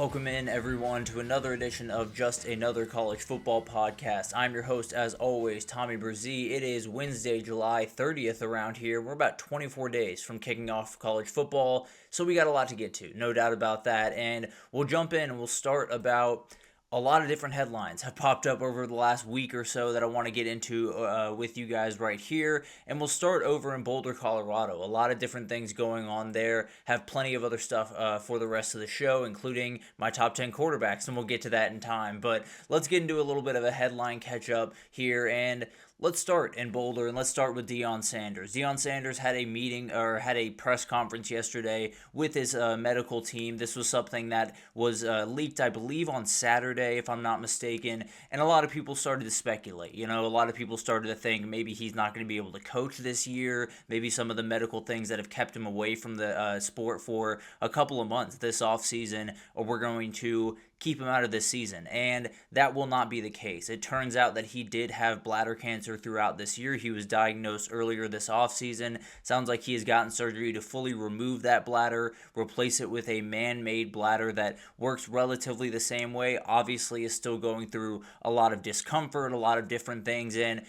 Welcome in, everyone, to another edition of Just Another College Football Podcast. I'm your host, as always, Tommy Brzee. It is Wednesday, July 30th around here. We're about 24 days from kicking off college football, so we got a lot to get to, no doubt about that. And we'll jump in and we'll start about a lot of different headlines have popped up over the last week or so that I want to get into with you guys right here. And we'll start over in Boulder, Colorado. A lot of different things going on there. Have plenty of other stuff for the rest of the show, including my top 10 quarterbacks, and we'll get to that in time. But let's get into a little bit of a headline catch-up here, and let's start in Boulder, and let's start with Deion Sanders. Deion Sanders had a meeting, or had a press conference yesterday with his medical team. This was something that was leaked, I believe, on Saturday, if I'm not mistaken, and a lot of people started to speculate. A lot of people started to think maybe he's not going to be able to coach this year, maybe some of the medical things that have kept him away from the sport for a couple of months this offseason, or we're going to keep him out of this season, and that will not be the case. It turns out that he did have bladder cancer throughout this year. He was diagnosed earlier this offseason. Sounds like he has gotten surgery to fully remove that bladder, replace it with a man-made bladder that works relatively the same way. Obviously is still going through a lot of discomfort, a lot of different things, and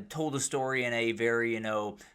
told the story in a very,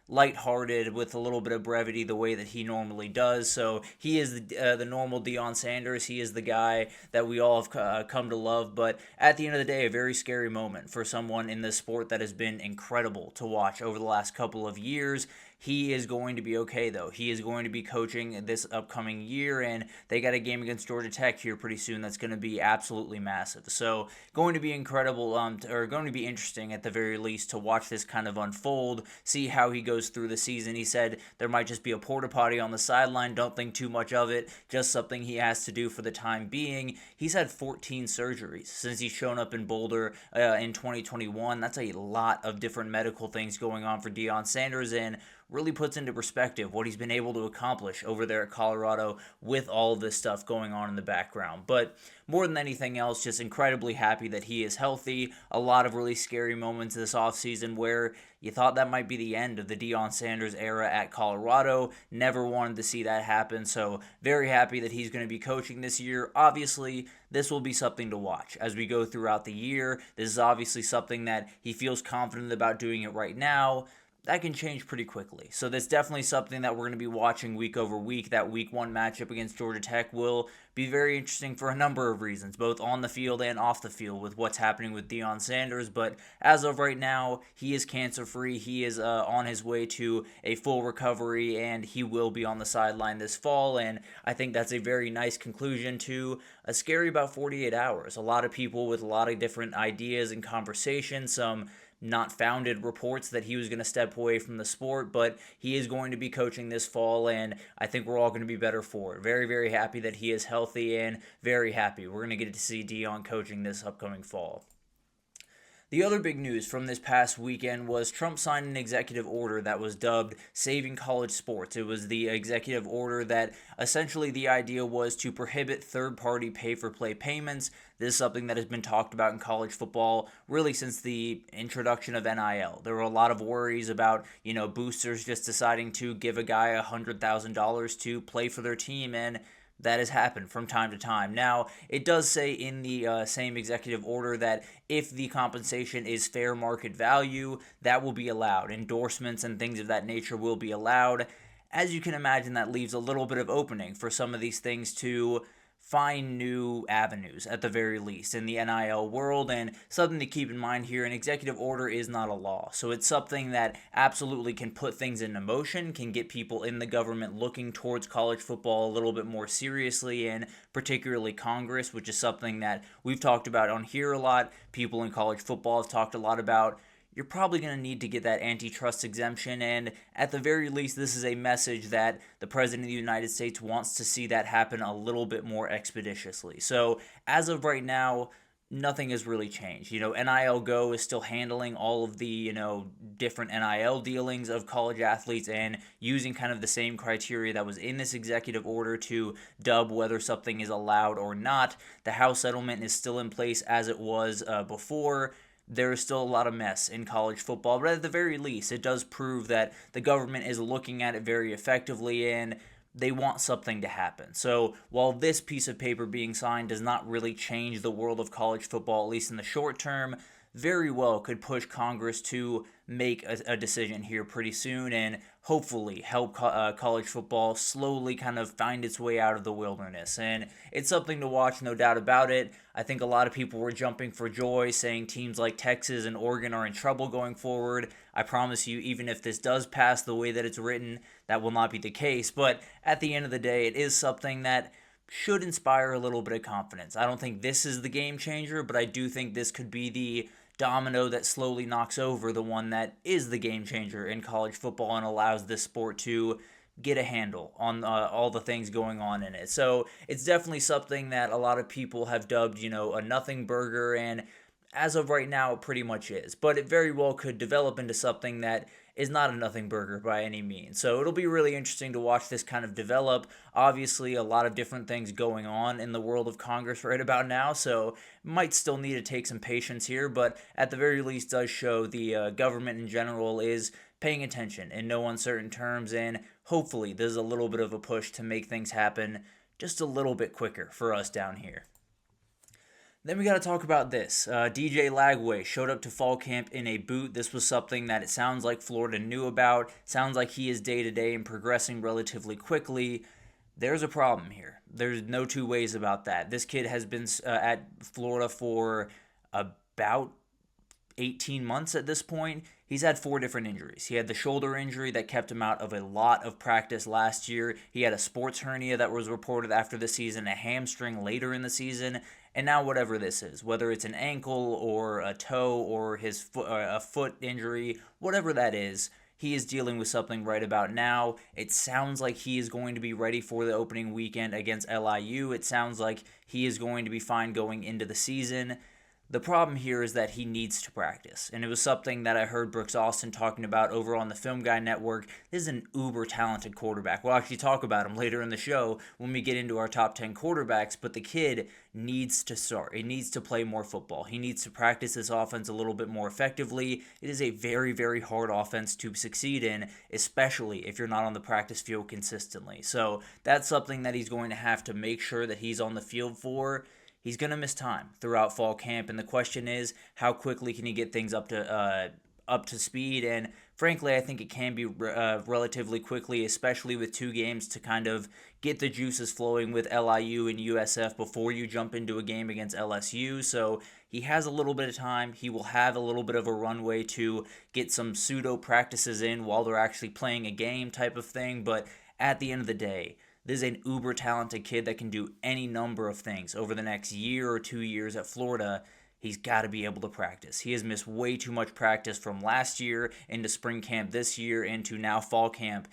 lighthearted, with a little bit of brevity, the way that he normally does. So he is the normal Deion Sanders. He is the guy that we all have come to love. But at the end of the day, a very scary moment for someone in this sport that has been incredible to watch over the last couple of years. He is going to be okay, though. He is going to be coaching this upcoming year, and they got a game against Georgia Tech here pretty soon that's going to be absolutely massive. So going to be incredible, or going to be interesting at the very least to watch this kind of unfold, see how he goes through the season. He said there might just be a porta potty on the sideline. Don't think too much of it. Just something he has to do for the time being. He's had 14 surgeries since he's shown up in Boulder in 2021. That's a lot of different medical things going on for Deion Sanders, and really puts into perspective what he's been able to accomplish over there at Colorado with all of this stuff going on in the background. But more than anything else, just incredibly happy that he is healthy. A lot of really scary moments this offseason where you thought that might be the end of the Deion Sanders era at Colorado. Never wanted to see that happen, so very happy that he's going to be coaching this year. Obviously, this will be something to watch as we go throughout the year. This is obviously something that he feels confident about doing it right now. That can change pretty quickly. So that's definitely something that we're going to be watching week over week. That week one matchup against Georgia Tech will be very interesting for a number of reasons, both on the field and off the field with what's happening with Deion Sanders. But as of right now, he is cancer-free. He is on his way to a full recovery, and he will be on the sideline this fall. And I think that's a very nice conclusion to a scary about 48 hours. A lot of people with a lot of different ideas and conversations, some not founded reports that he was going to step away from the sport, but he is going to be coaching this fall, and I think we're all going to be better for it. Very, very happy that he is healthy, and very happy we're going to get to see Deion coaching this upcoming fall. The other big news from this past weekend was Trump signed an executive order that was dubbed Saving College Sports. It was the executive order that essentially the idea was to prohibit third-party pay-for-play payments. This is something that has been talked about in college football really since the introduction of NIL. There were a lot of worries about, boosters just deciding to give a guy $100,000 to play for their team, and that has happened from time to time. Now, it does say in the same executive order that if the compensation is fair market value, that will be allowed. Endorsements and things of that nature will be allowed. As you can imagine, that leaves a little bit of opening for some of these things to find new avenues at the very least in the NIL world. And something to keep in mind here, an executive order is not a law. So it's something that absolutely can put things into motion, can get people in the government looking towards college football a little bit more seriously, and particularly Congress, which is something that we've talked about on here a lot. People in college football have talked a lot about. You're probably going to need to get that antitrust exemption, and at the very least, this is a message that the President of the United States wants to see that happen a little bit more expeditiously. So, as of right now, nothing has really changed. NIL Go is still handling all of the, different NIL dealings of college athletes and using kind of the same criteria that was in this executive order to dub whether something is allowed or not. The House settlement is still in place as it was before. There is still a lot of mess in college football, but at the very least, it does prove that the government is looking at it very effectively, and they want something to happen. So while this piece of paper being signed does not really change the world of college football, at least in the short term, very well could push Congress to make a decision here pretty soon and hopefully help college football slowly kind of find its way out of the wilderness. And it's something to watch, no doubt about it. I think a lot of people were jumping for joy, saying teams like Texas and Oregon are in trouble going forward. I promise you, even if this does pass the way that it's written, that will not be the case. But at the end of the day, it is something that should inspire a little bit of confidence. I don't think this is the game changer, but I do think this could be the domino that slowly knocks over the one that is the game changer in college football and allows this sport to get a handle on all the things going on in it. So it's definitely something that a lot of people have dubbed, a nothing burger, and as of right now, it pretty much is. But it very well could develop into something that is not a nothing burger by any means. So it'll be really interesting to watch this kind of develop. Obviously, a lot of different things going on in the world of Congress right about now, so might still need to take some patience here, but at the very least does show the government in general is paying attention in no uncertain terms, and hopefully there's a little bit of a push to make things happen just a little bit quicker for us down here. Then we got to talk about this. DJ Lagway showed up to fall camp in a boot. This was something that it sounds like Florida knew about. Sounds like he is day-to-day and progressing relatively quickly. There's a problem here. There's no two ways about that. This kid has been at Florida for about 18 months at this point. He's had 4 different injuries. He had the shoulder injury that kept him out of a lot of practice last year. He had a sports hernia that was reported after the season, a hamstring later in the season, and now whatever this is, whether it's an ankle or a toe or a foot injury, whatever that is, he is dealing with something right about now. It sounds like he is going to be ready for the opening weekend against LIU. It sounds like he is going to be fine going into the season. The problem here is that he needs to practice, and it was something that I heard Brooks Austin talking about over on the Film Guy Network. This is an uber-talented quarterback. We'll actually talk about him later in the show when we get into our top 10 quarterbacks, but the kid needs to start. He needs to play more football. He needs to practice this offense a little bit more effectively. It is a very, very hard offense to succeed in, especially if you're not on the practice field consistently. So that's something that he's going to have to make sure that he's on the field for. He's going to miss time throughout fall camp, and the question is, how quickly can he get things up to speed? And frankly, I think it can be relatively quickly, especially with 2 games to kind of get the juices flowing with LIU and USF before you jump into a game against LSU. So he has a little bit of time. He will have a little bit of a runway to get some pseudo practices in while they're actually playing a game type of thing. But at the end of the day, this is an uber-talented kid that can do any number of things over the next year or 2 years at Florida. He's got to be able to practice. He has missed way too much practice from last year into spring camp this year into now fall camp.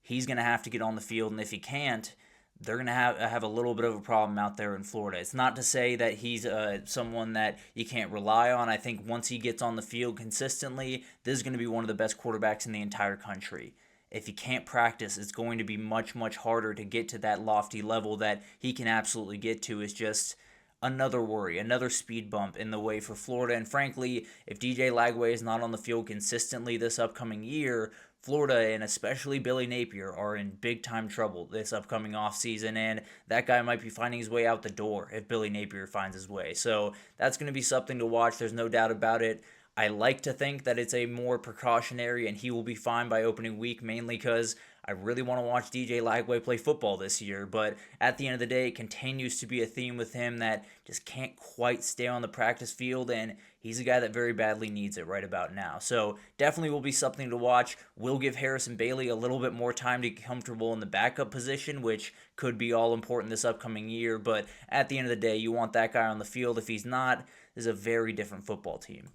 He's going to have to get on the field, and if he can't, they're going to have a little bit of a problem out there in Florida. It's not to say that he's someone that you can't rely on. I think once he gets on the field consistently, this is going to be one of the best quarterbacks in the entire country. If he can't practice, it's going to be much, much harder to get to that lofty level that he can absolutely get to. Is just another worry, another speed bump in the way for Florida. And frankly, if DJ Lagway is not on the field consistently this upcoming year, Florida and especially Billy Napier are in big-time trouble this upcoming offseason, and that guy might be finding his way out the door if Billy Napier finds his way. So that's going to be something to watch. There's no doubt about it. I like to think that it's a more precautionary and he will be fine by opening week, mainly because I really want to watch DJ Lagway play football this year. But at the end of the day, it continues to be a theme with him that just can't quite stay on the practice field, and he's a guy that very badly needs it right about now. So definitely will be something to watch. We'll give Harrison Bailey a little bit more time to get comfortable in the backup position, which could be all important this upcoming year. But at the end of the day, you want that guy on the field. If he's not, this is a very different football team.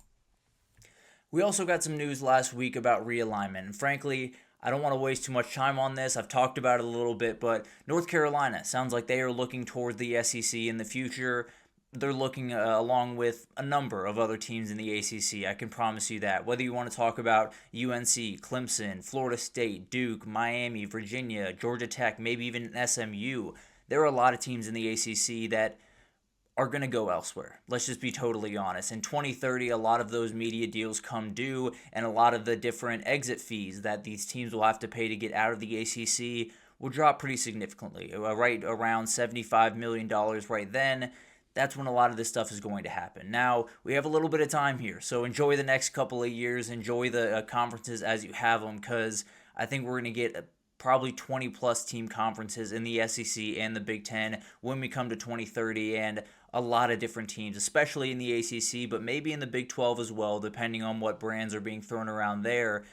We also got some news last week about realignment, and frankly, I don't want to waste too much time on this. I've talked about it a little bit, but North Carolina sounds like they are looking toward the SEC in the future. They're looking along with a number of other teams in the ACC. I can promise you that. Whether you want to talk about UNC, Clemson, Florida State, Duke, Miami, Virginia, Georgia Tech, maybe even SMU, there are a lot of teams in the ACC that are going to go elsewhere. Let's just be totally honest. In 2030, a lot of those media deals come due, and a lot of the different exit fees that these teams will have to pay to get out of the ACC will drop pretty significantly, right around $75 million right then. That's when a lot of this stuff is going to happen. Now, we have a little bit of time here, so enjoy the next couple of years, enjoy the conferences as you have them, because I think we're going to get probably 20 plus team conferences in the SEC and the Big Ten when we come to 2030, and a lot of different teams, especially in the ACC, but maybe in the Big 12 as well, depending on what brands are being thrown around there.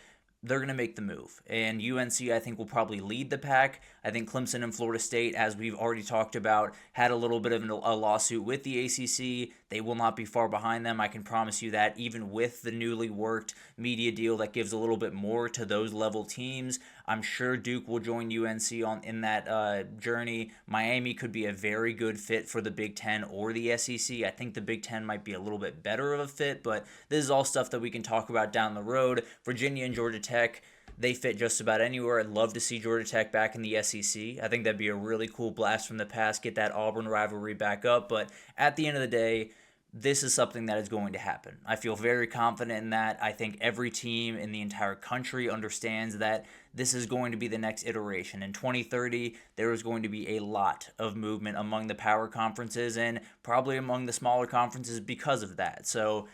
They're going to make the move. And UNC, I think, will probably lead the pack. I think Clemson and Florida State, as we've already talked about, had a little bit of a lawsuit with the ACC. They will not be far behind them. I can promise you that, even with the newly worked media deal that gives a little bit more to those level teams. I'm sure Duke will join UNC in that journey. Miami could be a very good fit for the Big Ten or the SEC. I think the Big Ten might be a little bit better of a fit, but this is all stuff that we can talk about down the road. Virginia and Georgia Tech, they fit just about anywhere. I'd love to see Georgia Tech back in the SEC. I think that'd be a really cool blast from the past, get that Auburn rivalry back up. But at the end of the day, this is something that is going to happen. I feel very confident in that. I think every team in the entire country understands that this is going to be the next iteration. In 2030, there is going to be a lot of movement among the power conferences and probably among the smaller conferences because of that. So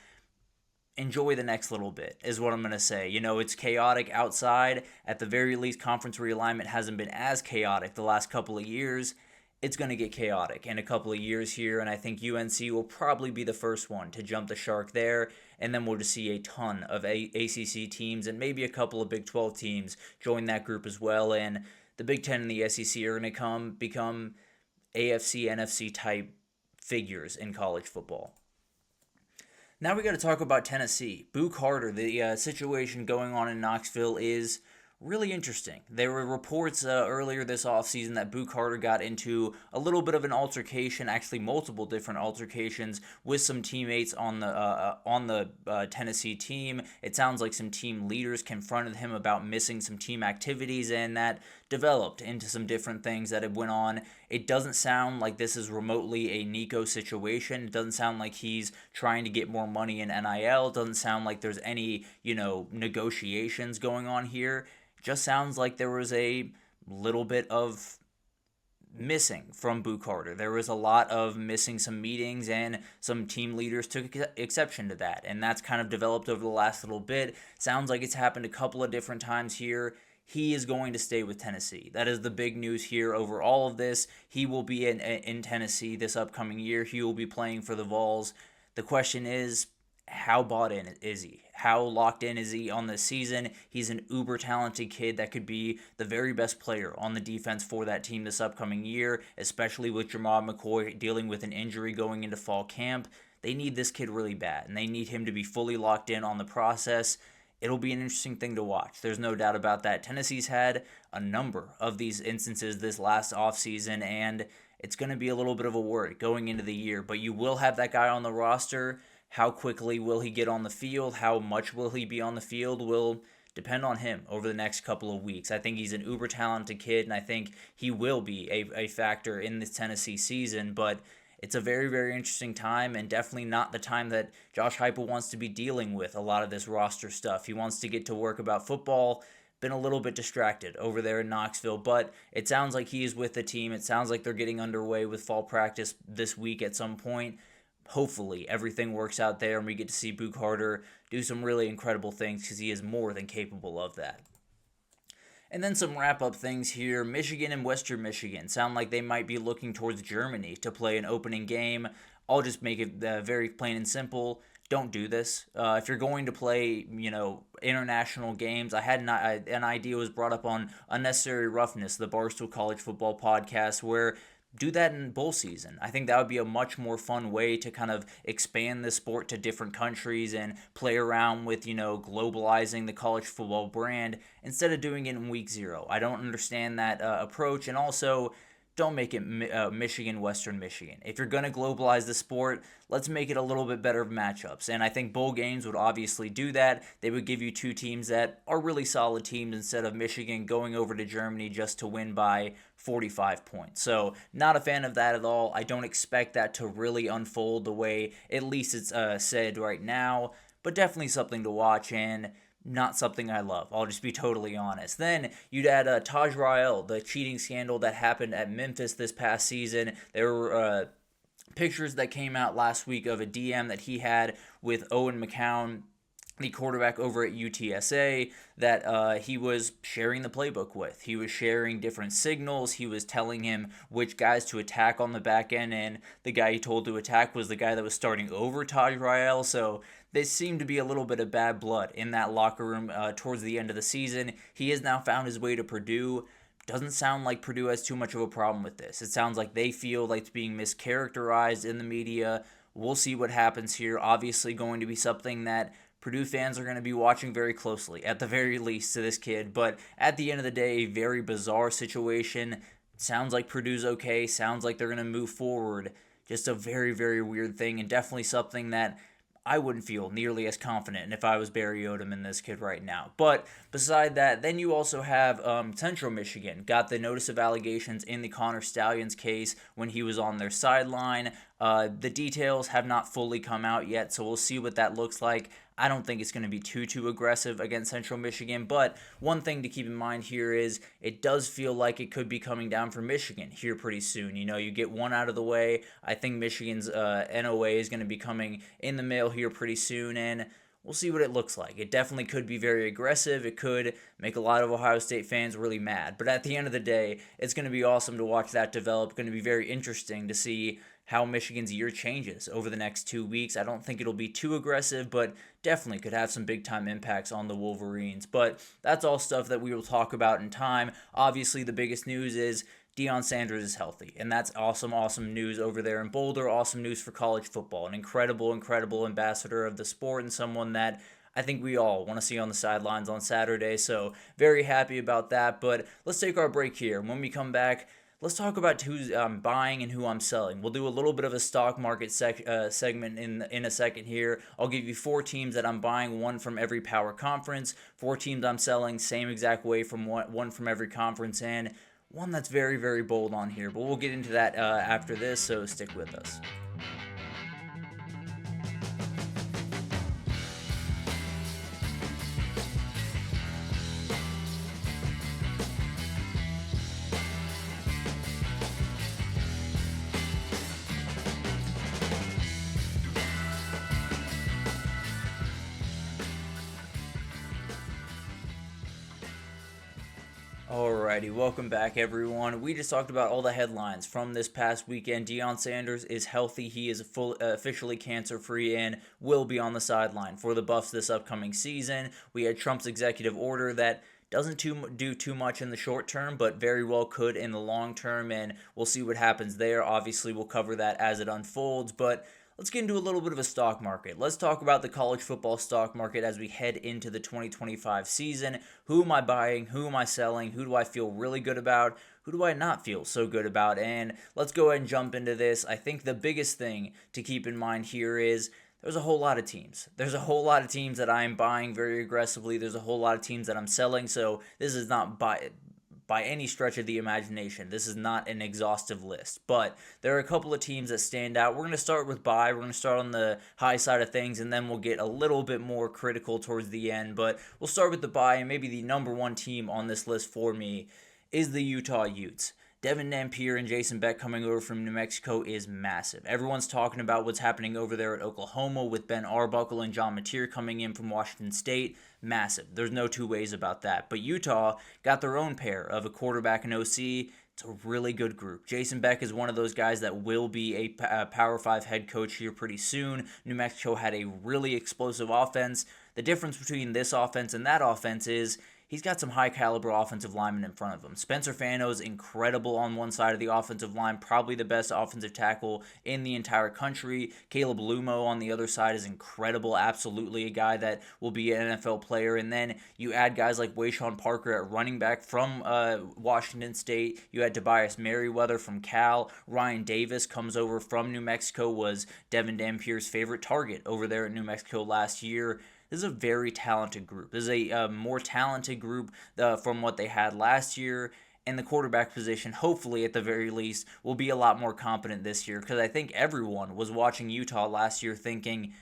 enjoy the next little bit is what I'm going to say. It's chaotic outside. At the very least, conference realignment hasn't been as chaotic the last couple of years. It's going to get chaotic in a couple of years here, and I think UNC will probably be the first one to jump the shark there, and then we'll just see a ton of ACC teams and maybe a couple of Big 12 teams join that group as well, and the Big 10 and the SEC are going to become AFC, NFC type figures in college football. Now we got to talk about Tennessee. Boo Carter, the situation going on in Knoxville is really interesting. There were reports earlier this offseason that Boo Carter got into a little bit of an altercation, actually multiple different altercations with some teammates on the Tennessee team. It sounds like some team leaders confronted him about missing some team activities, and that developed into some different things that had went on. It doesn't sound like this is remotely a Nico situation. It doesn't sound like he's trying to get more money in NIL. It doesn't sound like there's any, negotiations going on here. Just sounds like there was a little bit of missing from Boo Carter. There was a lot of missing some meetings, and some team leaders took exception to that, and that's kind of developed over the last little bit. Sounds like it's happened a couple of different times here. He is going to stay with Tennessee. That is the big news here over all of this. He will be in Tennessee this upcoming year. He will be playing for the Vols. The question is, how bought in is he? How locked in is he on this season? He's an uber talented kid that could be the very best player on the defense for that team this upcoming year, especially with Jamal McCoy dealing with an injury going into fall camp. They need this kid really bad, and they need him to be fully locked in on the process. It'll be an interesting thing to watch. There's no doubt about that. Tennessee's had a number of these instances this last offseason, and it's going to be a little bit of a worry going into the year. But you will have that guy on the roster. How quickly will he get on the field? How much will he be on the field will depend on him over the next couple of weeks. I think he's an uber talented kid, and I think he will be a factor in this Tennessee season, but it's a very, very interesting time, and definitely not the time that Josh Heupel wants to be dealing with a lot of this roster stuff. He wants to get to work about football. Been a little bit distracted over there in Knoxville, but it sounds like he is with the team. It sounds like they're getting underway with fall practice this week at some point. Hopefully everything works out there and we get to see Boo Carter do some really incredible things, because he is more than capable of that. And then some wrap-up things here. Michigan and Western Michigan sound like they might be looking towards Germany to play an opening game. I'll just make it very plain and simple. Don't do this. If you're going to play, international games, I had an idea was brought up on Unnecessary Roughness, the Barstool College Football podcast, where do that in bowl season. I think that would be a much more fun way to kind of expand the sport to different countries and play around with, globalizing the college football brand instead of doing it in week 0. I don't understand that approach, and also don't make it Michigan, Western Michigan. If you're going to globalize the sport, let's make it a little bit better matchups. And I think bowl games would obviously do that. They would give you two teams that are really solid teams instead of Michigan going over to Germany just to win by 45 points. So not a fan of that at all. I don't expect that to really unfold the way at least it's said right now, but definitely something to watch. And not something I love. I'll just be totally honest. Then you'd add Taj Rael, the cheating scandal that happened at Memphis this past season. There were pictures that came out last week of a DM that he had with Owen McCown, the quarterback over at UTSA, that he was sharing the playbook with. He was sharing different signals. He was telling him which guys to attack on the back end, and the guy he told to attack was the guy that was starting over Taj Rael. So there seemed to be a little bit of bad blood in that locker room towards the end of the season. He has now found his way to Purdue. Doesn't sound like Purdue has too much of a problem with this. It sounds like they feel like it's being mischaracterized in the media. We'll see what happens here. Obviously going to be something that Purdue fans are going to be watching very closely, at the very least, to this kid. But at the end of the day, a very bizarre situation. Sounds like Purdue's okay. Sounds like they're going to move forward. Just a very, very weird thing, and definitely something that I wouldn't feel nearly as confident if I was Barry Odom in this kid right now. But beside that, then you also have Central Michigan. Got the notice of allegations in the Connor Stalions case when he was on their sideline. The details have not fully come out yet, so we'll see what that looks like. I don't think it's going to be too aggressive against Central Michigan, but one thing to keep in mind here is it does feel like it could be coming down for Michigan here pretty soon. You know, you get one out of the way. I think Michigan's NOA is going to be coming in the mail here pretty soon, and we'll see what it looks like. It definitely could be very aggressive. It could make a lot of Ohio State fans really mad, but at the end of the day, it's going to be awesome to watch that develop. Going to be very interesting to see how Michigan's year changes over the next 2 weeks. I don't think it'll be too aggressive, but definitely could have some big-time impacts on the Wolverines. But that's all stuff that we will talk about in time. Obviously, the biggest news is Deion Sanders is healthy, and that's awesome news over there in Boulder. Awesome news for college football. An incredible ambassador of the sport, and someone that I think we all want to see on the sidelines on Saturday. So very happy about that. But let's take our break here. When we come back, let's talk about who's buying and who I'm selling. We'll do a little bit of a stock market segment in a second here. I'll give you 4 teams that I'm buying, one from every power conference. 4 teams I'm selling, same exact way from one from every conference, and one that's very bold on here. But we'll get into that after this, so stick with us. Alrighty, welcome back everyone. We just talked about all the headlines from this past weekend. Deion Sanders is healthy. He is officially cancer-free and will be on the sideline for the Buffs this upcoming season. We had Trump's executive order that doesn't do too much in the short term, but very well could in the long term, and we'll see what happens there. Obviously, we'll cover that as it unfolds, but let's get into a little bit of a stock market. Let's talk about the college football stock market as we head into the 2025 season. Who am I buying? Who am I selling? Who do I feel really good about? Who do I not feel so good about? And let's go ahead and jump into this. I think the biggest thing to keep in mind here is there's a whole lot of teams. There's a whole lot of teams that I'm buying very aggressively. There's a whole lot of teams that I'm selling. So this is not by any stretch of the imagination. This is not an exhaustive list, but there are a couple of teams that stand out. We're going to start with buy. We're going to start on the high side of things, and then we'll get a little bit more critical towards the end, but we'll start with the buy, and maybe the number one team on this list for me is the Utah Utes. Devin Dampier and Jason Beck coming over from New Mexico is massive. Everyone's talking about what's happening over there at Oklahoma with Ben Arbuckle and John Mateer coming in from Washington State. Massive. There's no two ways about that. But Utah got their own pair of a quarterback and OC. It's a really good group. Jason Beck is one of those guys that will be a Power 5 head coach here pretty soon. New Mexico had a really explosive offense. The difference between this offense and that offense is he's got some high-caliber offensive linemen in front of him. Spencer Fano's incredible on one side of the offensive line, probably the best offensive tackle in the entire country. Caleb Lumo on the other side is incredible, absolutely a guy that will be an NFL player. And then you add guys like Wayshawn Parker at running back from Washington State. You had Tobias Merriweather from Cal. Ryan Davis comes over from New Mexico, was Devin Dampier's favorite target over there at New Mexico last year. This is a very talented group. This is a more talented group from what they had last year. And the quarterback position, hopefully at the very least, will be a lot more competent this year. Because I think everyone was watching Utah last year thinking,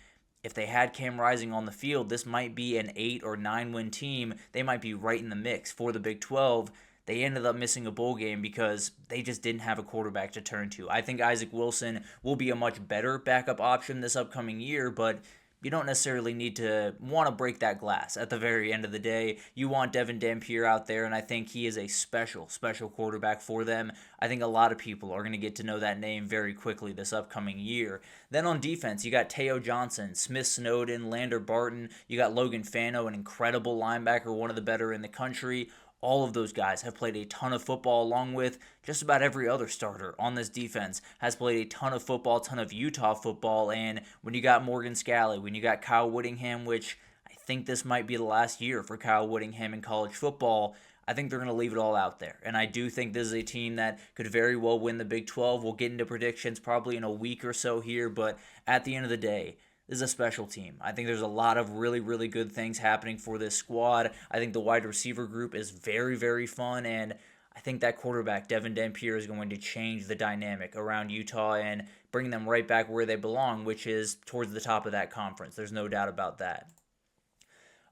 if they had Cam Rising on the field, this might be an 8 or 9 win team. They might be right in the mix for the Big 12. They ended up missing a bowl game because they just didn't have a quarterback to turn to. I think Isaac Wilson will be a much better backup option this upcoming year, but you don't necessarily need to want to break that glass at the very end of the day. You want Devin Dampier out there, and I think he is a special quarterback for them. I think a lot of people are going to get to know that name very quickly this upcoming year. Then on defense, you got Teo Johnson, Smith Snowden, Lander Barton. You got Logan Fano, an incredible linebacker, one of the better in the country. All of those guys have played a ton of football, along with just about every other starter on this defense has played a ton of football, ton of Utah football. And when you got Morgan Scalley, when you got Kyle Whittingham, which I think this might be the last year for Kyle Whittingham in college football, I think they're going to leave it all out there. And I do think this is a team that could very well win the Big 12. We'll get into predictions probably in a week or so here, but at the end of the day, this is a special team. I think there's a lot of really, really good things happening for this squad. I think the wide receiver group is very, very fun, and I think that quarterback, Devin Dampier, is going to change the dynamic around Utah and bring them right back where they belong, which is towards the top of that conference. There's no doubt about that.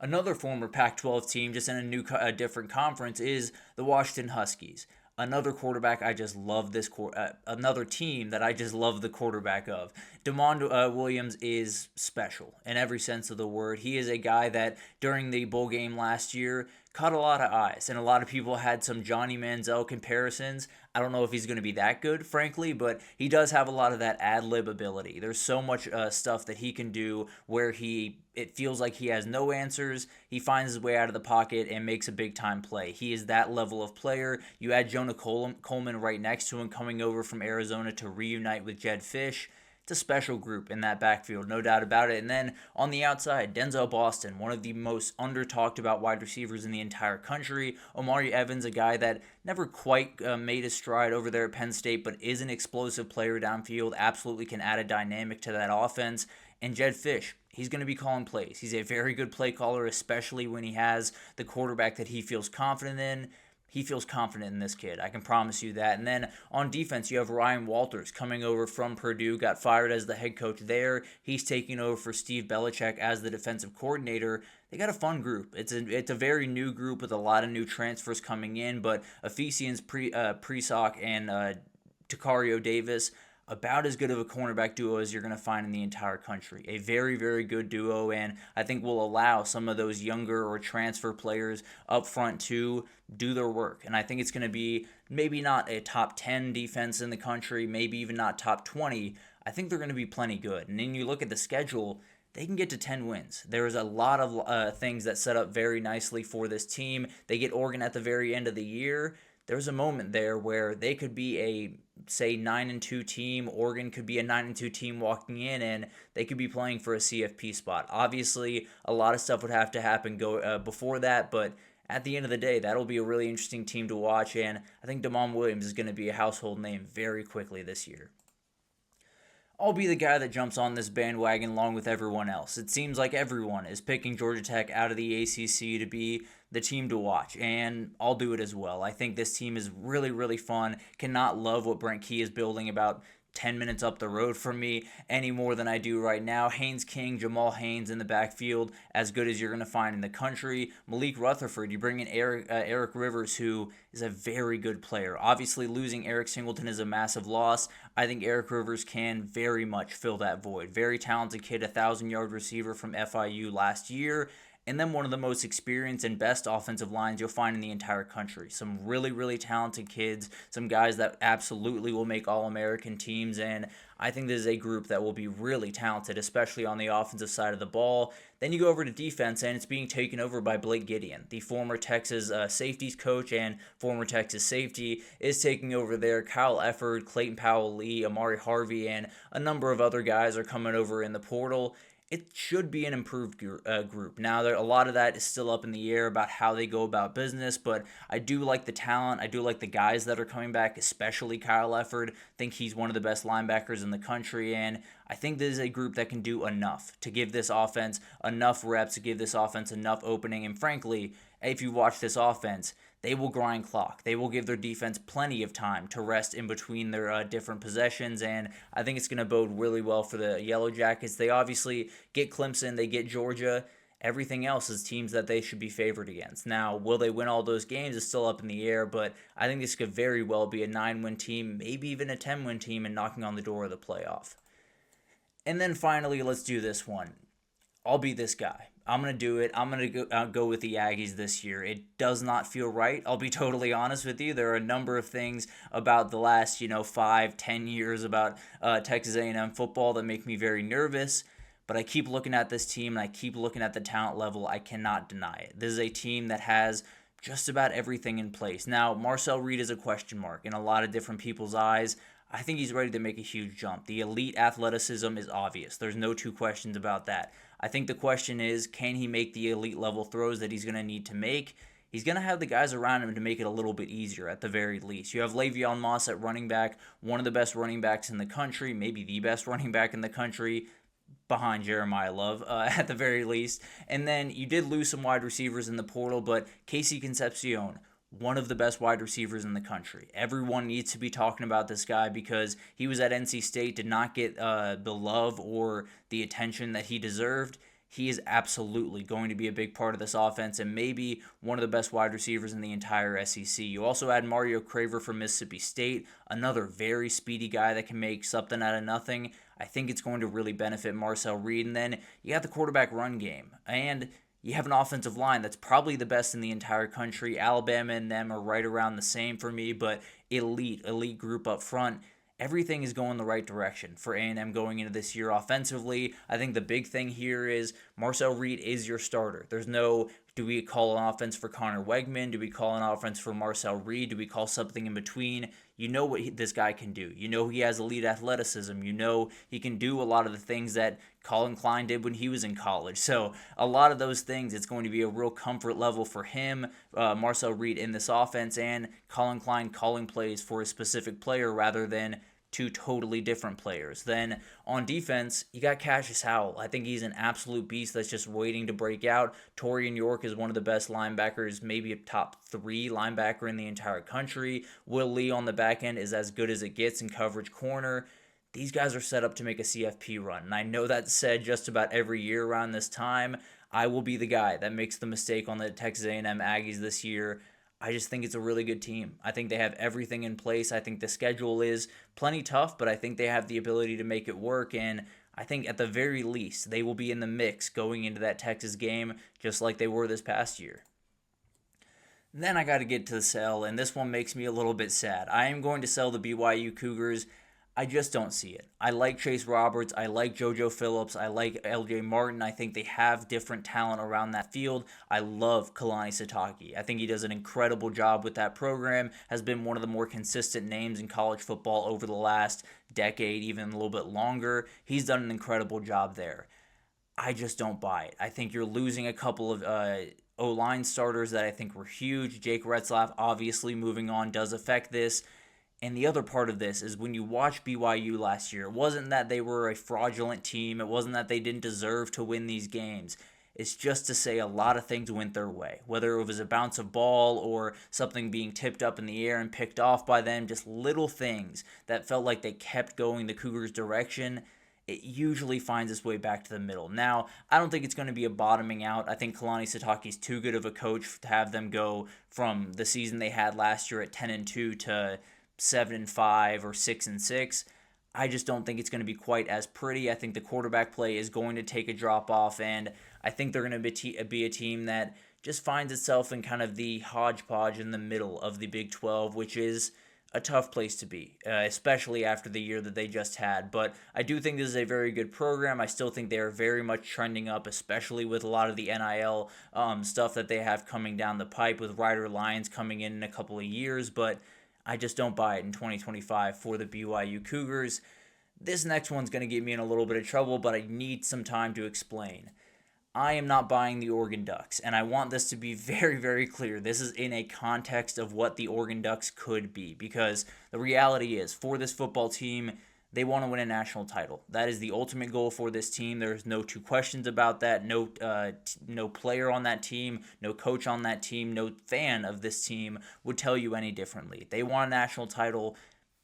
Another former Pac-12 team, just in a different conference, is the Washington Huskies. Another quarterback I just love another team that I just love the quarterback of. DeMond Williams is special in every sense of the word. He is a guy that during the bowl game last year caught a lot of eyes, and a lot of people had some Johnny Manziel comparisons. I don't know if he's going to be that good, frankly, but he does have a lot of that ad-lib ability. There's so much stuff that he can do where it feels like he has no answers. He finds his way out of the pocket and makes a big-time play. He is that level of player. You add Jonah Coleman right next to him, coming over from Arizona to reunite with Jedd Fisch. It's a special group in that backfield, no doubt about it. And then on the outside, Denzel Boston, one of the most under-talked about wide receivers in the entire country. Omari Evans, a guy that never quite made his stride over there at Penn State, but is an explosive player downfield, absolutely can add a dynamic to that offense. And Jedd Fisch, he's going to be calling plays. He's a very good play caller, especially when he has the quarterback that he feels confident in. He feels confident in this kid. I can promise you that. And then on defense, you have Ryan Walters coming over from Purdue, got fired as the head coach there. He's taking over for Steve Belichick as the defensive coordinator. They got a fun group. It's a very new group with a lot of new transfers coming in, but Ephesians Presock and Takario Davis, about as good of a cornerback duo as you're going to find in the entire country. A very, very good duo, and I think will allow some of those younger or transfer players up front to do their work. And I think it's going to be maybe not a top 10 defense in the country, maybe even not top 20. I think they're going to be plenty good. And then you look at the schedule, they can get to 10 wins. There's a lot of things that set up very nicely for this team. They get Oregon at the very end of the year. There's a moment there where they could be a, say, 9-2 team. Oregon could be a 9-2 team walking in, and they could be playing for a CFP spot. Obviously, a lot of stuff would have to happen before that, but at the end of the day, that'll be a really interesting team to watch, and I think DeMond Williams is going to be a household name very quickly this year. I'll be the guy that jumps on this bandwagon along with everyone else. It seems like everyone is picking Georgia Tech out of the ACC to be the team to watch, and I'll do it as well. I think this team is really, really fun. Cannot love what Brent Key is building about 10 minutes up the road from me any more than I do right now. Haynes King, Jamal Haynes in the backfield, as good as you're going to find in the country. Malik Rutherford, you bring in Eric Rivers, who is a very good player. Obviously, losing Eric Singleton is a massive loss. I think Eric Rivers can very much fill that void. Very talented kid, 1,000-yard receiver from FIU last year. And then one of the most experienced and best offensive lines you'll find in the entire country. Some really, really talented kids, some guys that absolutely will make All-American teams, and I think this is a group that will be really talented, especially on the offensive side of the ball. Then you go over to defense, and it's being taken over by Blake Gideon, the former Texas safeties coach and former Texas safety, is taking over there. Kyle Efford, Clayton Powell-Lee, Amari Harvey, and a number of other guys are coming over in the portal. It should be an improved group. Now, a lot of that is still up in the air about how they go about business, but I do like the talent. I do like the guys that are coming back, especially Kyle Efford. I think he's one of the best linebackers in the country, and I think this is a group that can do enough to give this offense enough reps, to give this offense enough opening, and frankly, if you watch this offense, they will grind clock. They will give their defense plenty of time to rest in between their different possessions, and I think it's going to bode really well for the Yellow Jackets. They obviously get Clemson, they get Georgia. Everything else is teams that they should be favored against. Now, will they win all those games is still up in the air, but I think this could very well be a 9-win team, maybe even a 10-win team, and knocking on the door of the playoff. And then finally, let's do this one. I'll be this guy. I'm going to do it. I'm going to go with the Aggies this year. It does not feel right. I'll be totally honest with you. There are a number of things about the last, 5-10 years about Texas A&M football that make me very nervous. But I keep looking at this team, and I keep looking at the talent level. I cannot deny it. This is a team that has just about everything in place. Now, Marcel Reed is a question mark in a lot of different people's eyes. I think he's ready to make a huge jump. The elite athleticism is obvious. There's no two questions about that. I think the question is, can he make the elite level throws that he's going to need to make? He's going to have the guys around him to make it a little bit easier at the very least. You have Le'Veon Moss at running back, one of the best running backs in the country, maybe the best running back in the country, behind Jeremiah Love at the very least. And then you did lose some wide receivers in the portal, but Casey Concepcion, one of the best wide receivers in the country. Everyone needs to be talking about this guy because he was at NC State, did not get the love or the attention that he deserved. He is absolutely going to be a big part of this offense and maybe one of the best wide receivers in the entire SEC. You also add Mario Craver from Mississippi State, another very speedy guy that can make something out of nothing. I think it's going to really benefit Marcel Reed. And then you got the quarterback run game. And you have an offensive line that's probably the best in the entire country. Alabama and them are right around the same for me, but elite group up front. Everything is going the right direction for A&M going into this year offensively. I think the big thing here is Marcel Reed is your starter. There's no, do we call an offense for Connor Wegman? Do we call an offense for Marcel Reed? Do we call something in between? You know what this guy can do. You know he has elite athleticism. You know he can do a lot of the things that Colin Klein did when he was in college. So a lot of those things, it's going to be a real comfort level for him, Marcel Reed in this offense, and Colin Klein calling plays for a specific player rather than two totally different players. Then on defense, you got Cassius Howell. I think he's an absolute beast that's just waiting to break out. Torian York is one of the best linebackers, maybe a top 3 linebacker in the entire country. Will Lee on the back end is as good as it gets in coverage corner. These guys are set up to make a CFP run, and I know that's said just about every year around this time. I will be the guy that makes the mistake on the Texas A&M Aggies this year. I just think it's a really good team. I think they have everything in place. I think the schedule is plenty tough, but I think they have the ability to make it work, and I think at the very least they will be in the mix going into that Texas game just like they were this past year. Then I got to get to the sell, and this one makes me a little bit sad. I am going to sell the BYU Cougars. I just don't see it. I like Chase Roberts. I like JoJo Phillips. I like LJ Martin. I think they have different talent around that field. I love Kalani Sitake. I think he does an incredible job with that program, has been one of the more consistent names in college football over the last decade, even a little bit longer. He's done an incredible job there. I just don't buy it. I think you're losing a couple of O-line starters that I think were huge. Jake Retzlaff obviously moving on does affect this. And the other part of this is when you watch BYU last year, it wasn't that they were a fraudulent team. It wasn't that they didn't deserve to win these games. It's just to say a lot of things went their way, whether it was a bounce of ball or something being tipped up in the air and picked off by them, just little things that felt like they kept going the Cougars' direction. It usually finds its way back to the middle. Now, I don't think it's going to be a bottoming out. I think Kalani Sitake's too good of a coach to have them go from the season they had last year at 10-2 to 7-5 or 6-6. I just don't think it's going to be quite as pretty. I think the quarterback play is going to take a drop off, and I think they're going to be a team that just finds itself in kind of the hodgepodge in the middle of the Big 12, which is a tough place to be, especially after the year that they just had. But I do think this is a very good program. I still think they are very much trending up, especially with a lot of the NIL stuff that they have coming down the pipe with Ryder Lyons coming in a couple of years, but I just don't buy it in 2025 for the BYU Cougars. This next one's going to get me in a little bit of trouble, but I need some time to explain. I am not buying the Oregon Ducks, and I want this to be very, very clear. This is in a context of what the Oregon Ducks could be, because the reality is, for this football team, They want to win a national title. That is the ultimate goal for this team. There's no two questions about that. No player on that team, no coach on that team, no fan of this team would tell you any differently. They want a national title.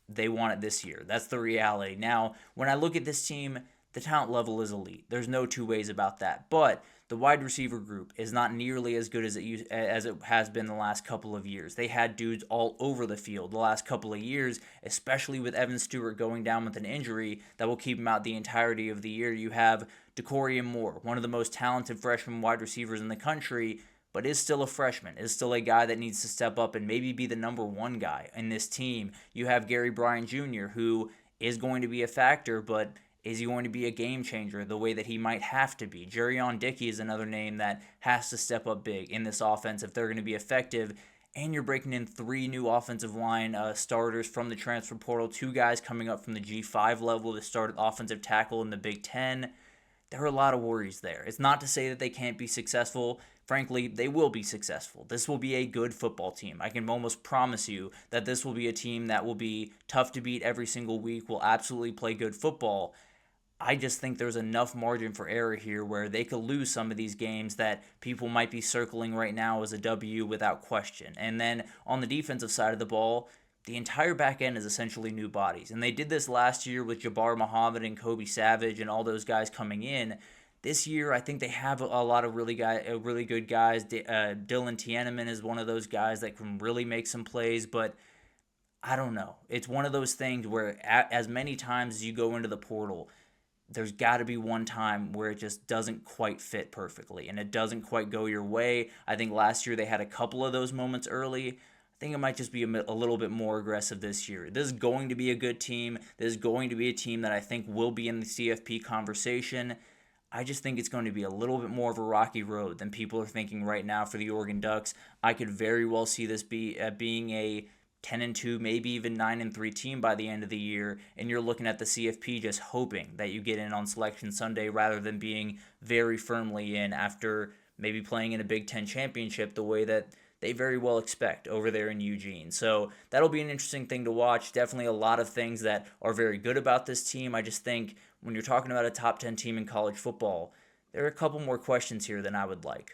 They want it this year. That's the reality. Now, when I look at this team, the talent level is elite. There's no two ways about that. But the wide receiver group is not nearly as good as it has been the last couple of years. They had dudes all over the field the last couple of years, especially with Evan Stewart going down with an injury that will keep him out the entirety of the year. You have DeCorian Moore, one of the most talented freshman wide receivers in the country, but is still a freshman, is still a guy that needs to step up and maybe be the number one guy in this team. You have Gary Bryant Jr., who is going to be a factor, but is he going to be a game changer the way that he might have to be? Jerion Dickey is another name that has to step up big in this offense if they're going to be effective. And you're breaking in 3 new offensive line starters from the transfer portal, 2 guys coming up from the G5 level to start offensive tackle in the Big Ten. There are a lot of worries there. It's not to say that they can't be successful. Frankly, they will be successful. This will be a good football team. I can almost promise you that this will be a team that will be tough to beat every single week, will absolutely play good football. I just think there's enough margin for error here where they could lose some of these games that people might be circling right now as a W without question. And then on the defensive side of the ball, the entire back end is essentially new bodies. And they did this last year with Jabbar Muhammad and Kobe Savage and all those guys coming in. This year, I think they have a lot of really good guys. Dylan Tienneman is one of those guys that can really make some plays, but I don't know. It's one of those things where as many times as you go into the portal, there's got to be one time where it just doesn't quite fit perfectly and it doesn't quite go your way. I think last year they had a couple of those moments early. I think it might just be a little bit more aggressive this year. This is going to be a good team. This is going to be a team that I think will be in the CFP conversation. I just think it's going to be a little bit more of a rocky road than people are thinking right now for the Oregon Ducks. I could very well see this being a 10-2, maybe even 9-3 team by the end of the year, and you're looking at the CFP just hoping that you get in on Selection Sunday rather than being very firmly in after maybe playing in a Big Ten championship the way that they very well expect over there in Eugene. So that'll be an interesting thing to watch. Definitely a lot of things that are very good about this team. I just think when you're talking about a top 10 team in college football, there are a couple more questions here than I would like.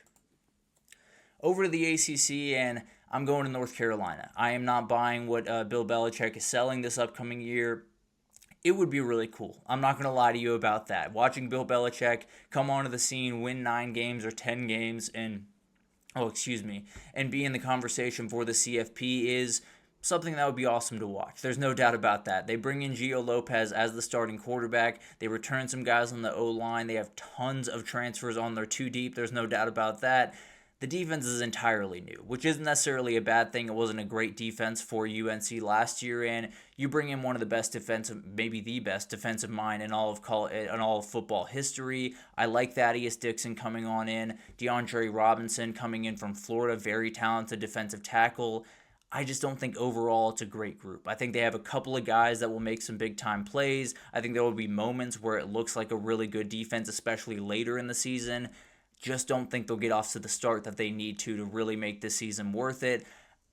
Over to the ACC, and I'm going to North Carolina. I am not buying what Bill Belichick is selling this upcoming year. It would be really cool. I'm not going to lie to you about that. Watching Bill Belichick come onto the scene, win 9 games or 10 games, and be in the conversation for the CFP is something that would be awesome to watch. There's no doubt about that. They bring in Gio Lopez as the starting quarterback. They return some guys on the O-line. They have tons of transfers on their 2 deep. There's no doubt about that. The defense is entirely new, which isn't necessarily a bad thing. It wasn't a great defense for UNC last year, and you bring in one of the best defensive, maybe the best defensive mind in all of football history. I like Thaddeus Dixon coming on in, DeAndre Robinson coming in from Florida, very talented defensive tackle. I just don't think overall it's a great group. I think they have a couple of guys that will make some big-time plays. I think there will be moments where it looks like a really good defense, especially later in the season. Just don't think they'll get off to the start that they need to really make this season worth it.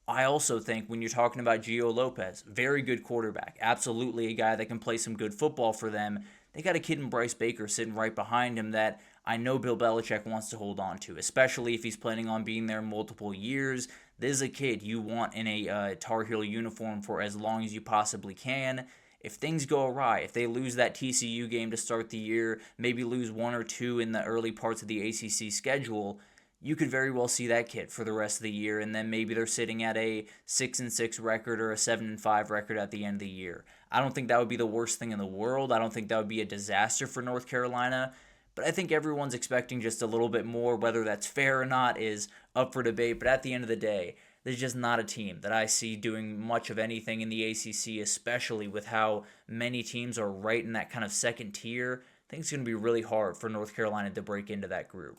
I also think when you're talking about Gio Lopez, very good quarterback, absolutely a guy that can play some good football for them. They got a kid in Bryce Baker sitting right behind him that I know Bill Belichick wants to hold on to, especially if he's planning on being there multiple years. This is a kid you want in a Tar Heel uniform for as long as you possibly can. If things go awry, if they lose that TCU game to start the year, maybe lose 1 or 2 in the early parts of the ACC schedule, you could very well see that kid for the rest of the year, and then maybe they're sitting at a 6-6 record or a 7-5 record at the end of the year. I don't think that would be the worst thing in the world. I don't think that would be a disaster for North Carolina, but I think everyone's expecting just a little bit more. Whether that's fair or not is up for debate, but at the end of the day, there's just not a team that I see doing much of anything in the ACC, especially with how many teams are right in that kind of second tier. I think it's going to be really hard for North Carolina to break into that group.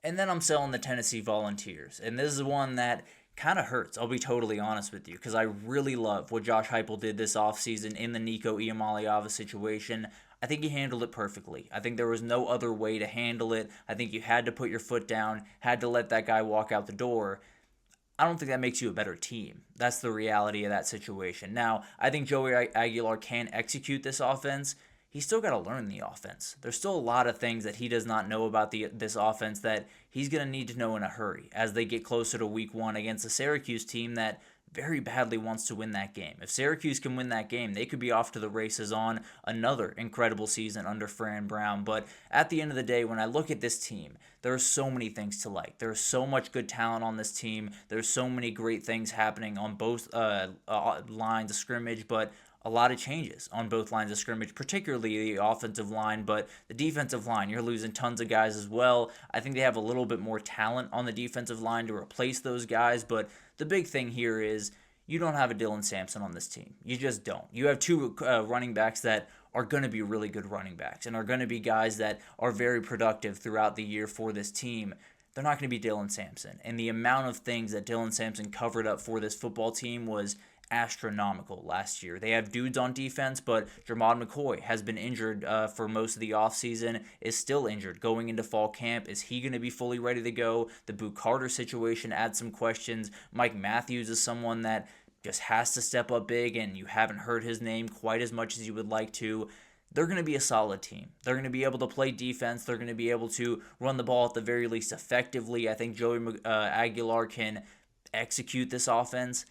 And then I'm selling the Tennessee Volunteers. And this is one that kind of hurts, I'll be totally honest with you, because I really love what Josh Heupel did this offseason in the Nico Iamaleava situation. I think he handled it perfectly. I think there was no other way to handle it. I think you had to put your foot down, had to let that guy walk out the door. I don't think that makes you a better team. That's the reality of that situation. Now, I think Joey Aguilar can execute this offense. He's still got to learn the offense. There's still a lot of things that he does not know about this offense that he's going to need to know in a hurry as they get closer to week one against a Syracuse team that very badly wants to win that game. If Syracuse can win that game, they could be off to the races on another incredible season under Fran Brown. But at the end of the day, when I look at this team, there are so many things to like. There's so much good talent on this team. There's so many great things happening on both lines of scrimmage, but a lot of changes on both lines of scrimmage, particularly the offensive line, but the defensive line, you're losing tons of guys as well. I think they have a little bit more talent on the defensive line to replace those guys, but the big thing here is you don't have a Deion Sanders on this team. You just don't. You have two running backs that are going to be really good running backs and are going to be guys that are very productive throughout the year for this team. They're not going to be Deion Sanders. And the amount of things that Deion Sanders covered up for this football team was astronomical last year. They have dudes on defense, but Jermod McCoy has been injured for most of the offseason, is still injured going into fall camp. Is he going to be fully ready to go? The Boo Carter situation adds some questions. Mike Matthews is someone that just has to step up big, and you haven't heard his name quite as much as you would like to. They're going to be a solid team. They're going to be able to play defense. They're going to be able to run the ball at the very least effectively. I think Joey Aguilar can execute this offense.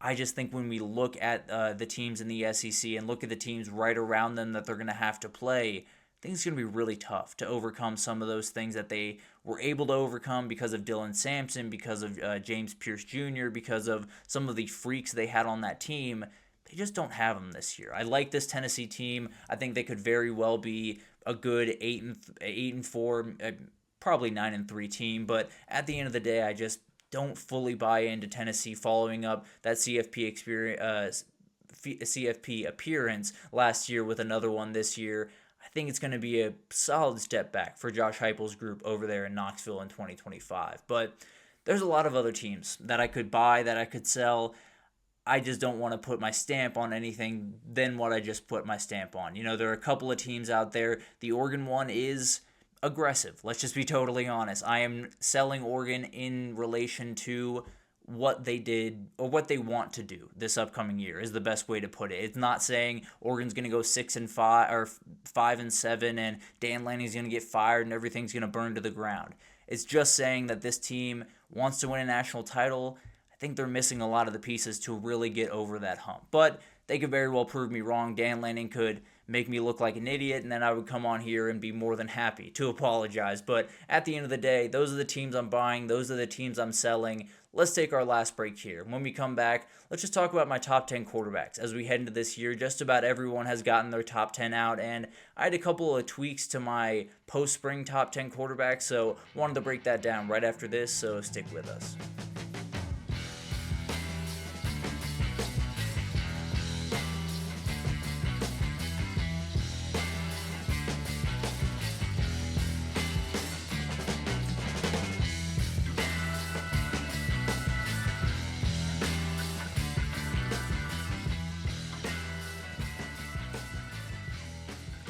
I just think when we look at the teams in the SEC and look at the teams right around them that they're going to have to play, I think it's going to be really tough to overcome some of those things that they were able to overcome because of Deion Sanders, because of James Pierce Jr., because of some of the freaks they had on that team. They just don't have them this year. I like this Tennessee team. I think they could very well be a good 8-4, probably 9-3 team. But at the end of the day, I just don't fully buy into Tennessee following up that CFP appearance last year with another one this year. I think it's going to be a solid step back for Josh Heupel's group over there in Knoxville in 2025. But there's a lot of other teams that I could buy, that I could sell. I just don't want to put my stamp on anything than what I just put my stamp on. You know, there are a couple of teams out there. The Oregon one is aggressive. Let's just be totally honest. I am selling Oregon in relation to what they did or what they want to do this upcoming year is the best way to put it. It's not saying Oregon's going to go 6-5 or 5-7 and Dan Lanning's going to get fired and everything's going to burn to the ground. It's just saying that this team wants to win a national title. I think they're missing a lot of the pieces to really get over that hump. But they could very well prove me wrong. Dan Lanning could make me look like an idiot, and then I would come on here and be more than happy to apologize. But at the end of the day, those are the teams I'm buying. Those are the teams I'm selling. Let's take our last break here. When we come back, let's just talk about my top 10 quarterbacks. As we head into this year, just about everyone has gotten their top 10 out, and I had a couple of tweaks to my post-spring top 10 quarterbacks, so wanted to break that down right after this, so stick with us.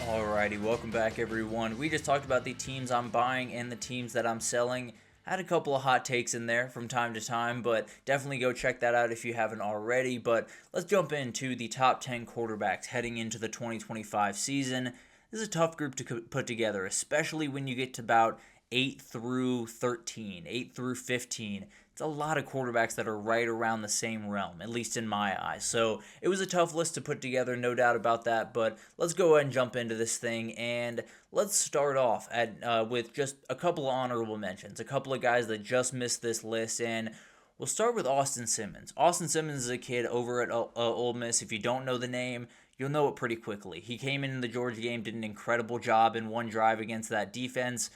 Alrighty, welcome back everyone. We just talked about the teams I'm buying and the teams that I'm selling. I had a couple of hot takes in there from time to time, but definitely go check that out if you haven't already. But let's jump into the top 10 quarterbacks heading into the 2025 season. This is a tough group to put together, especially when you get to about 8 through 13, 8 through 15. It's a lot of quarterbacks that are right around the same realm, at least in my eyes. So it was a tough list to put together, no doubt about that. But let's go ahead and jump into this thing, and let's start off with just a couple of honorable mentions, a couple of guys that just missed this list, and we'll start with Austin Simmons. Austin Simmons is a kid over at Ole Miss. If you don't know the name, you'll know it pretty quickly. He came in the Georgia game, did an incredible job in one drive against that defense.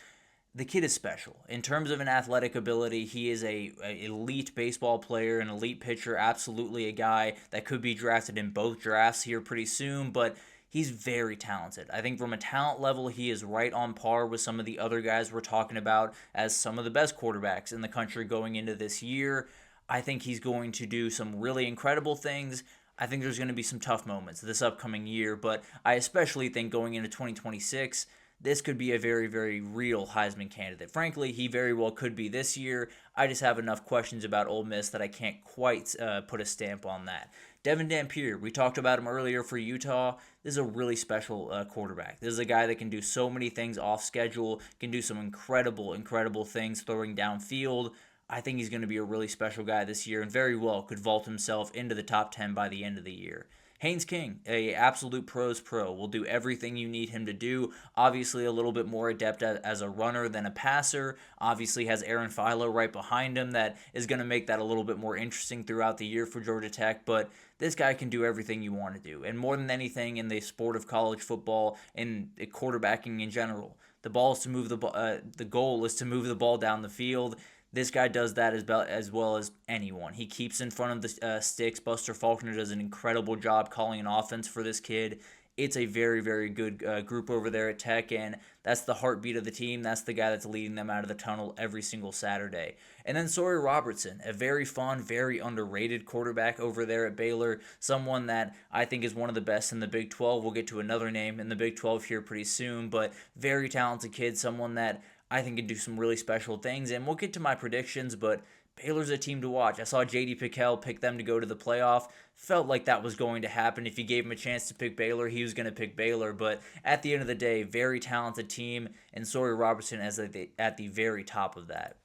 The kid is special. In terms of an athletic ability, he is a elite baseball player, an elite pitcher, absolutely a guy that could be drafted in both drafts here pretty soon, but he's very talented. I think from a talent level, he is right on par with some of the other guys we're talking about as some of the best quarterbacks in the country going into this year. I think he's going to do some really incredible things. I think there's going to be some tough moments this upcoming year, but I especially think going into 2026, this could be a very, very real Heisman candidate. Frankly, he very well could be this year. I just have enough questions about Ole Miss that I can't quite put a stamp on that. Devin Dampier, we talked about him earlier for Utah. This is a really special quarterback. This is a guy that can do so many things off schedule, can do some incredible, incredible things throwing downfield. I think he's going to be a really special guy this year and very well could vault himself into the top 10 by the end of the year. Haynes King, a absolute pro's pro, will do everything you need him to do. Obviously a little bit more adept as a runner than a passer. Obviously has Aaron Philo right behind him that is going to make that a little bit more interesting throughout the year for Georgia Tech. But this guy can do everything you want to do. And more than anything in the sport of college football and quarterbacking in general, the goal is to move the ball down the field. This guy does that as well as anyone. He keeps in front of the sticks. Buster Faulkner does an incredible job calling an offense for this kid. It's a very, very good group over there at Tech, and that's the heartbeat of the team. That's the guy that's leading them out of the tunnel every single Saturday. And then Sawyer Robertson, a very fun, very underrated quarterback over there at Baylor, someone that I think is one of the best in the Big 12. We'll get to another name in the Big 12 here pretty soon, but very talented kid, someone that I think can do some really special things, and we'll get to my predictions, but Baylor's a team to watch. I saw J.D. Pickell pick them to go to the playoff. Felt like that was going to happen. If you gave him a chance to pick Baylor, he was going to pick Baylor, but at the end of the day, very talented team, and Sawyer Robertson at the very top of that.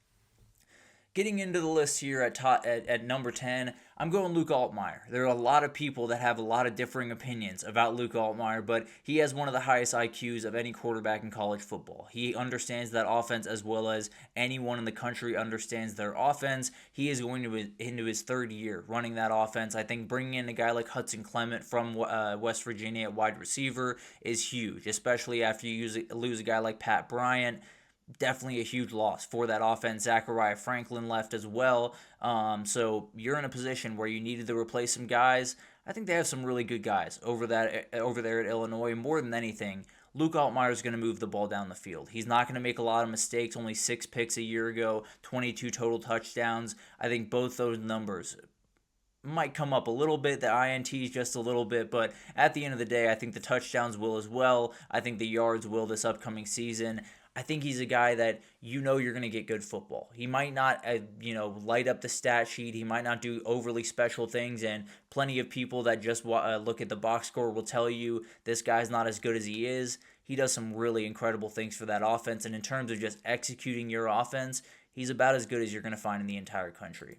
Getting into the list here at number 10, I'm going Luke Altmaier. There are a lot of people that have a lot of differing opinions about Luke Altmaier, but he has one of the highest IQs of any quarterback in college football. He understands that offense as well as anyone in the country understands their offense. He is going into his third year running that offense. I think bringing in a guy like Hudson Clement from West Virginia at wide receiver is huge, especially after you lose a guy like Pat Bryant. Definitely a huge loss for that offense. Zachariah Franklin left as well. So you're in a position where you needed to replace some guys. I think they have some really good guys over there at Illinois. More than anything, Luke Altmaier is going to move the ball down the field. He's not going to make a lot of mistakes. Only 6 picks a year ago, 22 total touchdowns. I think both those numbers might come up a little bit, the INTs just a little bit, but at the end of the day, I think the touchdowns will as well. I think the yards will this upcoming season. I think he's a guy that you're going to get good football. He might not, light up the stat sheet. He might not do overly special things, and plenty of people that just look at the box score will tell you this guy's not as good as he is. He does some really incredible things for that offense, and in terms of just executing your offense, he's about as good as you're going to find in the entire country.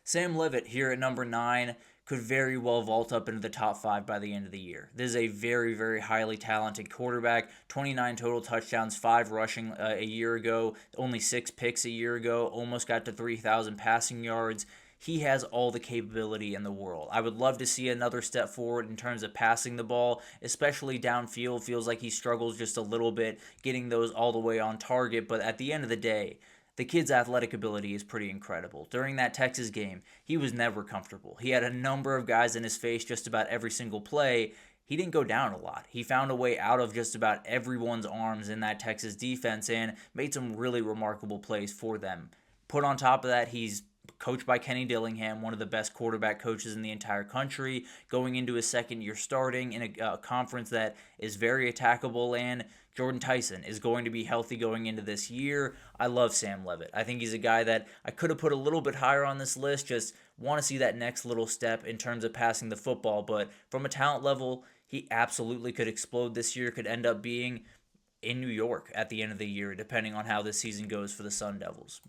Sam Leavitt here at number 9 could very well vault up into the top 5 by the end of the year. This is a very, very highly talented quarterback. 29 total touchdowns, 5 rushing a year ago, only 6 picks a year ago, almost got to 3,000 passing yards. He has all the capability in the world. I would love to see another step forward in terms of passing the ball, especially downfield. Feels like he struggles just a little bit getting those all the way on target, but at the end of the day, the kid's athletic ability is pretty incredible. During that Texas game, he was never comfortable. He had a number of guys in his face just about every single play. He didn't go down a lot. He found a way out of just about everyone's arms in that Texas defense and made some really remarkable plays for them. Put on top of that, he's coached by Kenny Dillingham, one of the best quarterback coaches in the entire country, going into his second year starting in a conference that is very attackable, and Jordan Tyson is going to be healthy going into this year. I love Sam Leavitt. I think he's a guy that I could have put a little bit higher on this list, just want to see that next little step in terms of passing the football, but from a talent level, he absolutely could explode this year, could end up being in New York at the end of the year, depending on how this season goes for the Sun Devils.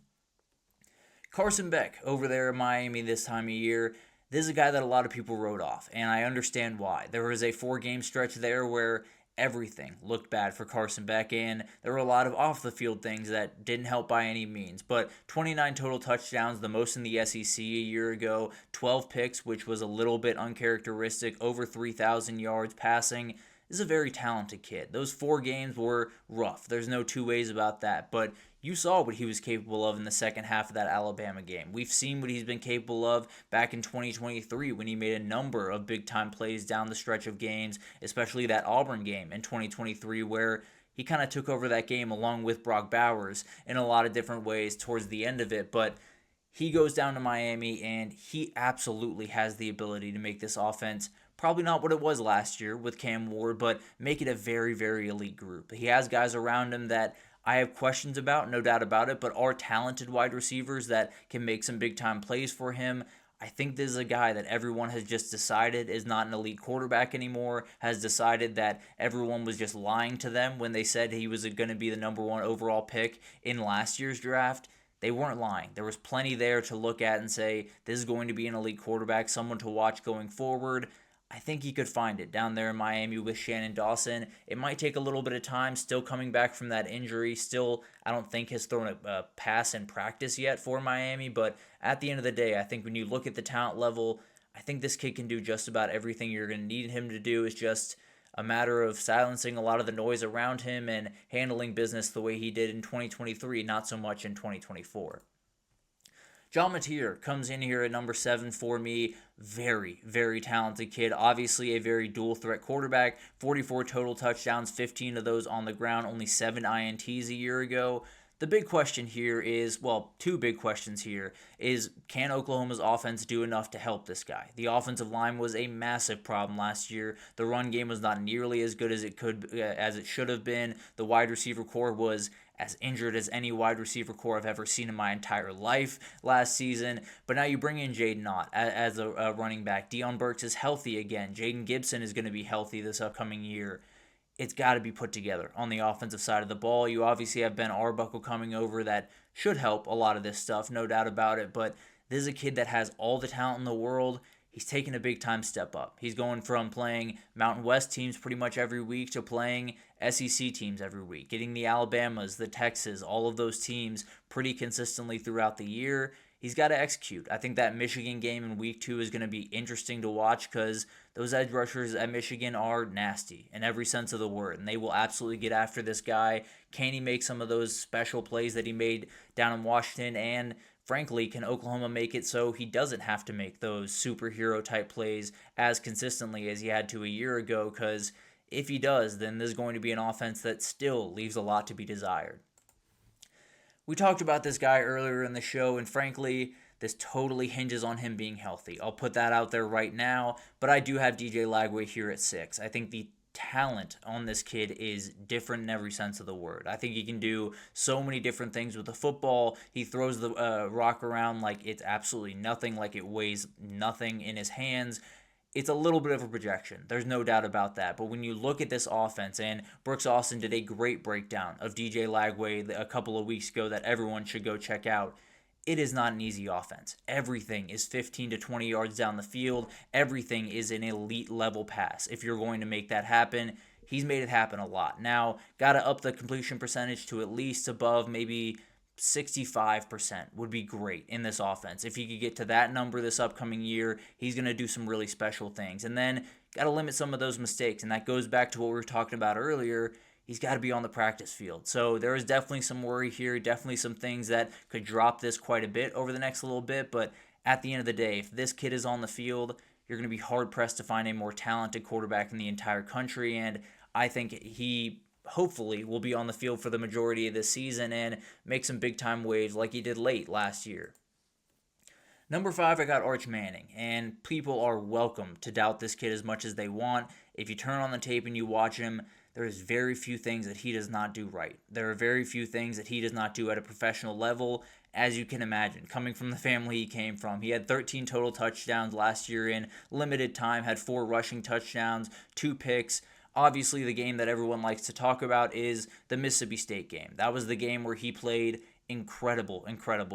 Carson Beck over there in Miami this time of year. This is a guy that a lot of people wrote off, and I understand why. There was a 4-game stretch there where everything looked bad for Carson Beck, and there were a lot of off-the-field things that didn't help by any means. But 29 total touchdowns, the most in the SEC a year ago, 12 picks, which was a little bit uncharacteristic, over 3,000 yards passing. This is a very talented kid. Those 4 games were rough. There's no two ways about that, but you saw what he was capable of in the second half of that Alabama game. We've seen what he's been capable of back in 2023 when he made a number of big-time plays down the stretch of games, especially that Auburn game in 2023 where he kind of took over that game along with Brock Bowers in a lot of different ways towards the end of it. But he goes down to Miami, and he absolutely has the ability to make this offense Probably not what it was last year with Cam Ward, but make it a very, very elite group. He has guys around him that I have questions about, no doubt about it, but are talented wide receivers that can make some big time plays for him. I think this is a guy that everyone has just decided is not an elite quarterback anymore, has decided that everyone was just lying to them when they said he was going to be the number one overall pick in last year's draft. They weren't lying. There was plenty there to look at and say, this is going to be an elite quarterback, someone to watch going forward. I think he could find it down there in Miami with Shannon Dawson. It might take a little bit of time, still coming back from that injury. Still, I don't think has thrown a pass in practice yet for Miami, but at the end of the day, I think when you look at the talent level, I think this kid can do just about everything you're going to need him to do. It's just a matter of silencing a lot of the noise around him and handling business the way he did in 2023, not so much in 2024. John Mateer comes in here at number 7 for me. Very, very talented kid. Obviously a very dual threat quarterback. 44 total touchdowns, 15 of those on the ground, only 7 INTs a year ago. The big question here is, well, two big questions here, is can Oklahoma's offense do enough to help this guy? The offensive line was a massive problem last year. The run game was not nearly as good as it should have been. The wide receiver core was as injured as any wide receiver core I've ever seen in my entire life last season. But now you bring in Jaden Ott as a running back. Deion Burks is healthy again. Jaden Gibson is going to be healthy this upcoming year. It's got to be put together on the offensive side of the ball. You obviously have Ben Arbuckle coming over that should help a lot of this stuff, no doubt about it. But this is a kid that has all the talent in the world. He's taking a big-time step up. He's going from playing Mountain West teams pretty much every week to playing SEC teams every week, getting the Alabamas, the Texas, all of those teams pretty consistently throughout the year. He's got to execute. I think that Michigan game in week 2 is going to be interesting to watch because those edge rushers at Michigan are nasty in every sense of the word, and they will absolutely get after this guy. Can he make some of those special plays that he made down in Washington? And frankly, can Oklahoma make it so he doesn't have to make those superhero-type plays as consistently as he had to a year ago? Because if he does, then there's going to be an offense that still leaves a lot to be desired. We talked about this guy earlier in the show, and frankly, this totally hinges on him being healthy. I'll put that out there right now, but I do have DJ Lagway here at 6. I think the talent on this kid is different in every sense of the word. I think he can do so many different things with the football. He throws the rock around like it's absolutely nothing, like it weighs nothing in his hands. It's a little bit of a projection. There's no doubt about that. But when you look at this offense, and Brooks Austin did a great breakdown of DJ Lagway a couple of weeks ago that everyone should go check out, it is not an easy offense. Everything is 15 to 20 yards down the field. Everything is an elite level pass. If you're going to make that happen, he's made it happen a lot. Now, got to up the completion percentage to at least above maybe 65% would be great in this offense. If he could get to that number this upcoming year, he's going to do some really special things. And then got to limit some of those mistakes. And that goes back to what we were talking about earlier. He's got to be on the practice field. So there is definitely some worry here, definitely some things that could drop this quite a bit over the next little bit. But at the end of the day, if this kid is on the field, you're going to be hard-pressed to find a more talented quarterback in the entire country. And I think he hopefully will be on the field for the majority of this season and make some big-time waves like he did late last year. Number 5, I got Arch Manning, and people are welcome to doubt this kid as much as they want. If you turn on the tape and you watch him, there is very few things that he does not do right. There are very few things that he does not do at a professional level, as you can imagine, coming from the family he came from. He had 13 total touchdowns last year in limited time, had 4 rushing touchdowns, 2 picks. Obviously, the game that everyone likes to talk about is the Mississippi State game. That was the game where he played incredible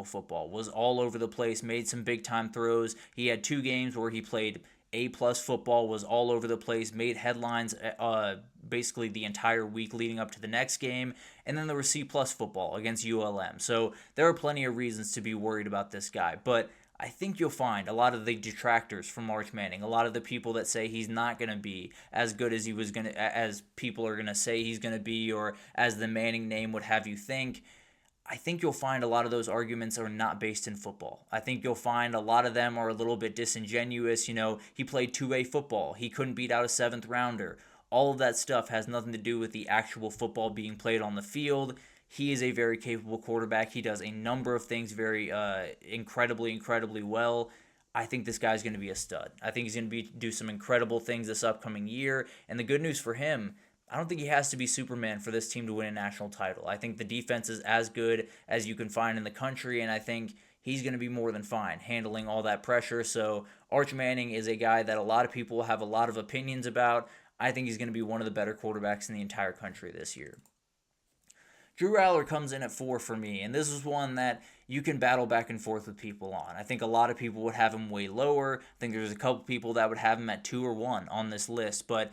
football, was all over the place, made some big-time throws. He had 2 games where he played A-plus football, was all over the place, made headlines basically the entire week leading up to the next game, and then there was C-plus football against ULM. So there are plenty of reasons to be worried about this guy, but I think you'll find a lot of the detractors from Arch Manning, a lot of the people that say he's not going to be as good as as people are going to say he's going to be, or as the Manning name would have you think. I think you'll find a lot of those arguments are not based in football. I think you'll find a lot of them are a little bit disingenuous. You know, he played 2A football. He couldn't beat out a 7th rounder. All of that stuff has nothing to do with the actual football being played on the field. He is a very capable quarterback. He does a number of things very incredibly well. I think this guy's going to be a stud. I think he's going to do some incredible things this upcoming year. And the good news for him, I don't think he has to be Superman for this team to win a national title. I think the defense is as good as you can find in the country, and I think he's going to be more than fine handling all that pressure. So Arch Manning is a guy that a lot of people have a lot of opinions about. I think he's going to be one of the better quarterbacks in the entire country this year. Drew Aller comes in at 4 for me, and this is one that you can battle back and forth with people on. I think a lot of people would have him way lower. I think there's a couple people that would have him at 2 or 1 on this list, but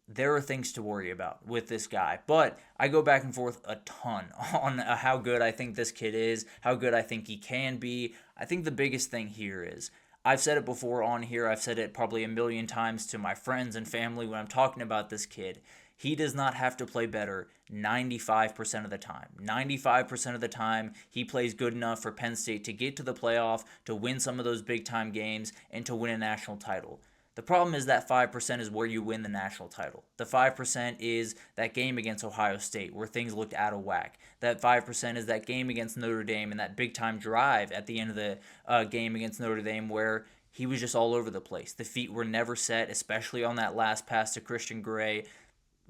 there are things to worry about with this guy. But I go back and forth a ton on how good I think this kid is, how good I think he can be. I think the biggest thing here is, I've said it before on here, I've said it probably a million times to my friends and family when I'm talking about this kid. He does not have to play better 95% of the time. 95% of the time, he plays good enough for Penn State to get to the playoff, to win some of those big-time games, and to win a national title. The problem is that 5% is where you win the national title. The 5% is that game against Ohio State where things looked out of whack. That 5% is that game against Notre Dame and that big-time drive at the end of the game against Notre Dame where he was just all over the place. The feet were never set, especially on that last pass to Christian Gray.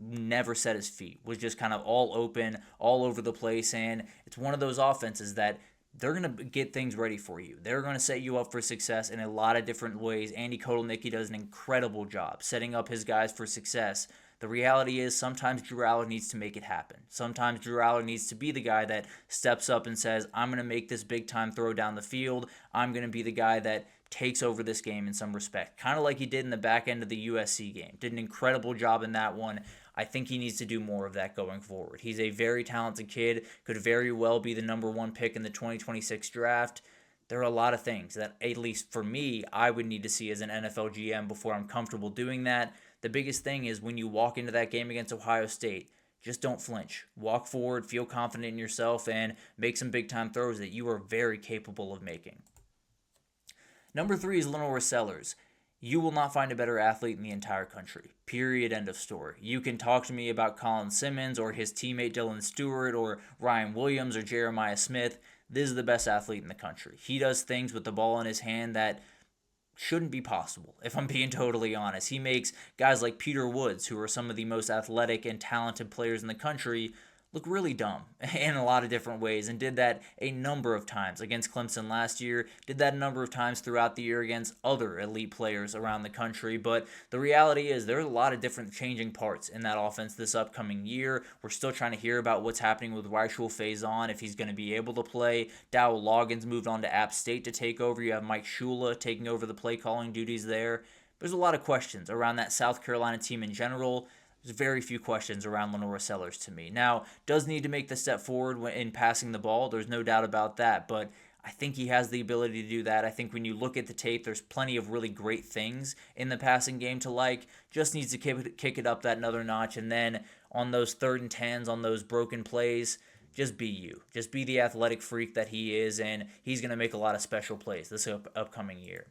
Never set his feet, was just kind of all open, all over the place, and it's one of those offenses that they're going to get things ready for you. They're going to set you up for success in a lot of different ways. Andy Kotelnicki does an incredible job setting up his guys for success. The reality is sometimes Drew Aller needs to make it happen. Sometimes Drew Aller needs to be the guy that steps up and says, I'm going to make this big-time throw down the field. I'm going to be the guy that takes over this game in some respect. Kind of like he did in the back end of the USC game. Did an incredible job in that one. I think he needs to do more of that going forward. He's a very talented kid, could very well be the number 1 pick in the 2026 draft. There are a lot of things that, at least for me, I would need to see as an NFL GM before I'm comfortable doing that. The biggest thing is when you walk into that game against Ohio State, just don't flinch. Walk forward, feel confident in yourself, and make some big-time throws that you are very capable of making. Number 3 is Lenore Sellers. You will not find a better athlete in the entire country. Period. End of story. You can talk to me about Colin Simmons or his teammate Dylan Stewart or Ryan Williams or Jeremiah Smith. This is the best athlete in the country. He does things with the ball in his hand that shouldn't be possible, if I'm being totally honest. He makes guys like Peter Woods, who are some of the most athletic and talented players in the country, look really dumb in a lot of different ways, and did that a number of times against Clemson last year, did that a number of times throughout the year against other elite players around the country. But the reality is there's a lot of different changing parts in that offense this upcoming year. We're still trying to hear about what's happening with Raishul Faison, if he's going to be able to play. Dowell Loggins moved on to App State to take over. You have Mike Shula taking over the play calling duties there. There's a lot of questions around that South Carolina team in general. There's very few questions around Lenore Sellers to me. Now, does need to make the step forward in passing the ball. There's no doubt about that, but I think he has the ability to do that. I think when you look at the tape, there's plenty of really great things in the passing game to like. Just needs to kick it up that another notch, and then on those 3rd and 10s, on those broken plays, just be you. Just be the athletic freak that he is, and he's going to make a lot of special plays this upcoming year.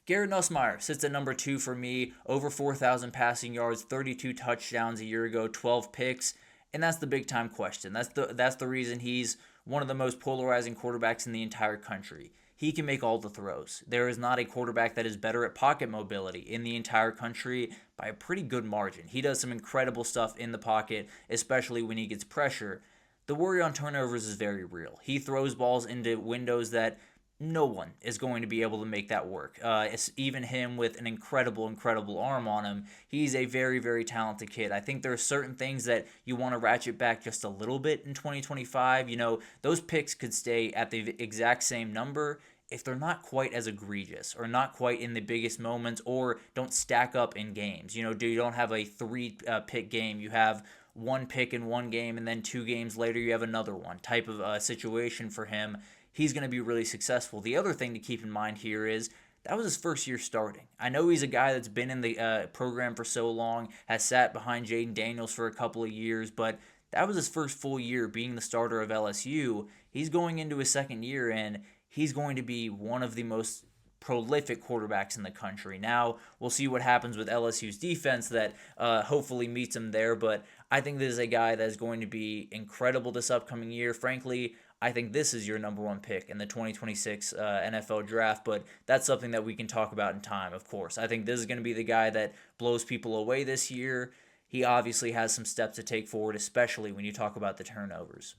Garrett Nussmeier sits at number 2 for me, over 4,000 passing yards, 32 touchdowns a year ago, 12 picks, and that's the big-time question. That's the reason he's one of the most polarizing quarterbacks in the entire country. He can make all the throws. There is not a quarterback that is better at pocket mobility in the entire country by a pretty good margin. He does some incredible stuff in the pocket, especially when he gets pressure. The worry on turnovers is very real. He throws balls into windows that no one is going to be able to make that work. It's even him with an incredible arm on him. He's a very, very talented kid. I think there are certain things that you want to ratchet back just a little bit in 2025. You know, those picks could stay at the exact same number if they're not quite as egregious or not quite in the biggest moments or don't stack up in games. You know, you don't have a 3-pick game. You have 1 pick in one game and then 2 games later you have another one type of situation for him. He's going to be really successful. The other thing to keep in mind here is that was his first year starting. I know he's a guy that's been in the program for so long, has sat behind Jaden Daniels for a couple of years, but that was his first full year being the starter of LSU. He's going into his second year, and he's going to be one of the most prolific quarterbacks in the country. Now, we'll see what happens with LSU's defense that hopefully meets him there, but I think this is a guy that is going to be incredible this upcoming year. Frankly, I think this is your number one pick in the 2026 NFL draft, but that's something that we can talk about in time, of course. I think this is going to be the guy that blows people away this year. He obviously has some steps to take forward, especially when you talk about the turnovers.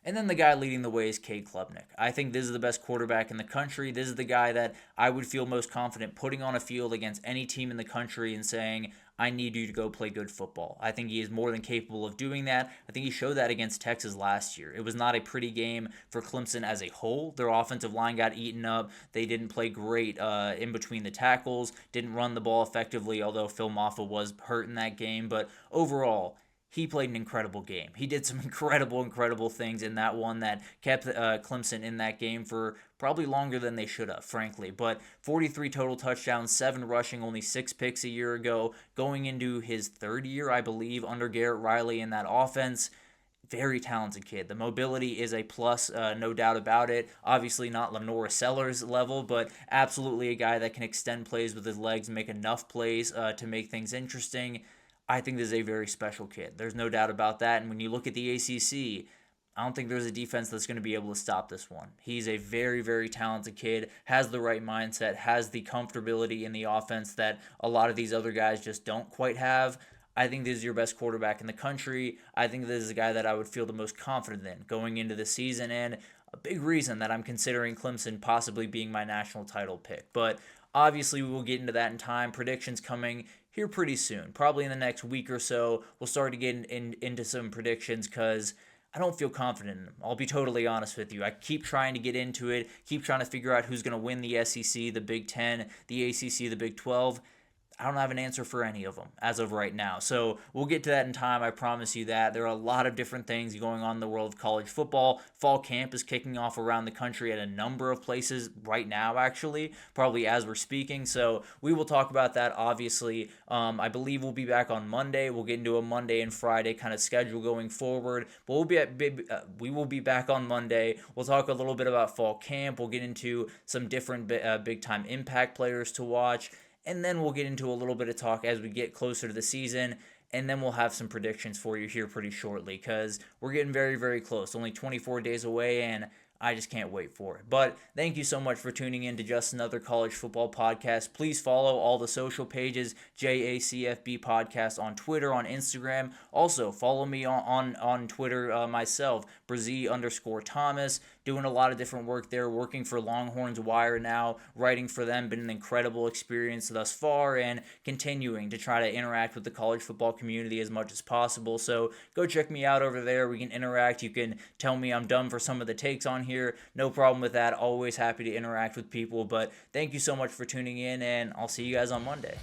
And then the guy leading the way is Cade Klubnik. I think this is the best quarterback in the country. This is the guy that I would feel most confident putting on a field against any team in the country and saying, I need you to go play good football. I think he is more than capable of doing that. I think he showed that against Texas last year. It was not a pretty game for Clemson as a whole. Their offensive line got eaten up. They didn't play great in between the tackles, didn't run the ball effectively, although Phil Maffa was hurt in that game. But overall, he played an incredible game. He did some incredible things in that one that kept Clemson in that game for probably longer than they should have, frankly. But 43 total touchdowns, 7 rushing, only 6 picks a year ago, going into his third year, I believe, under Garrett Riley in that offense. Very talented kid. The mobility is a plus, no doubt about it. Obviously not Lenora Sellers level, but absolutely a guy that can extend plays with his legs, make enough plays to make things interesting. I think this is a very special kid. There's no doubt about that. And when you look at the ACC, I don't think there's a defense that's going to be able to stop this one. He's a very talented kid, has the right mindset, has the comfortability in the offense that a lot of these other guys just don't quite have. I think this is your best quarterback in the country. I think this is a guy that I would feel the most confident in going into the season, and a big reason that I'm considering Clemson possibly being my national title pick. But obviously, we will get into that in time. Predictions coming here pretty soon. Probably in the next week or so, we'll start to get into some predictions because I don't feel confident in them. I'll be totally honest with you. I keep trying to get into it, keep trying to figure out who's going to win the SEC, the Big Ten, the ACC, the Big 12. I don't have an answer for any of them as of right now. So we'll get to that in time. I promise you that. There are a lot of different things going on in the world of college football. Fall camp is kicking off around the country at a number of places right now, actually, probably as we're speaking. So we will talk about that, obviously. I believe we'll be back on Monday. We'll get into a Monday and Friday kind of schedule going forward. But we will be back on Monday. We'll talk a little bit about fall camp. We'll get into some different big-time impact players to watch. And then we'll get into a little bit of talk as we get closer to the season. And then we'll have some predictions for you here pretty shortly because we're getting very close. Only 24 days away, and I just can't wait for it. But thank you so much for tuning in to Just Another College Football Podcast. Please follow all the social pages, JACFB Podcast on Twitter, on Instagram. Also, follow me on Twitter myself, Brzee_Thomas. Doing a lot of different work there, working for Longhorns Wire now, writing for them. Been an incredible experience thus far and continuing to try to interact with the college football community as much as possible. So go check me out over there. We can interact. You can tell me I'm dumb for some of the takes on here. No problem with that. Always happy to interact with people. But thank you so much for tuning in, and I'll see you guys on Monday.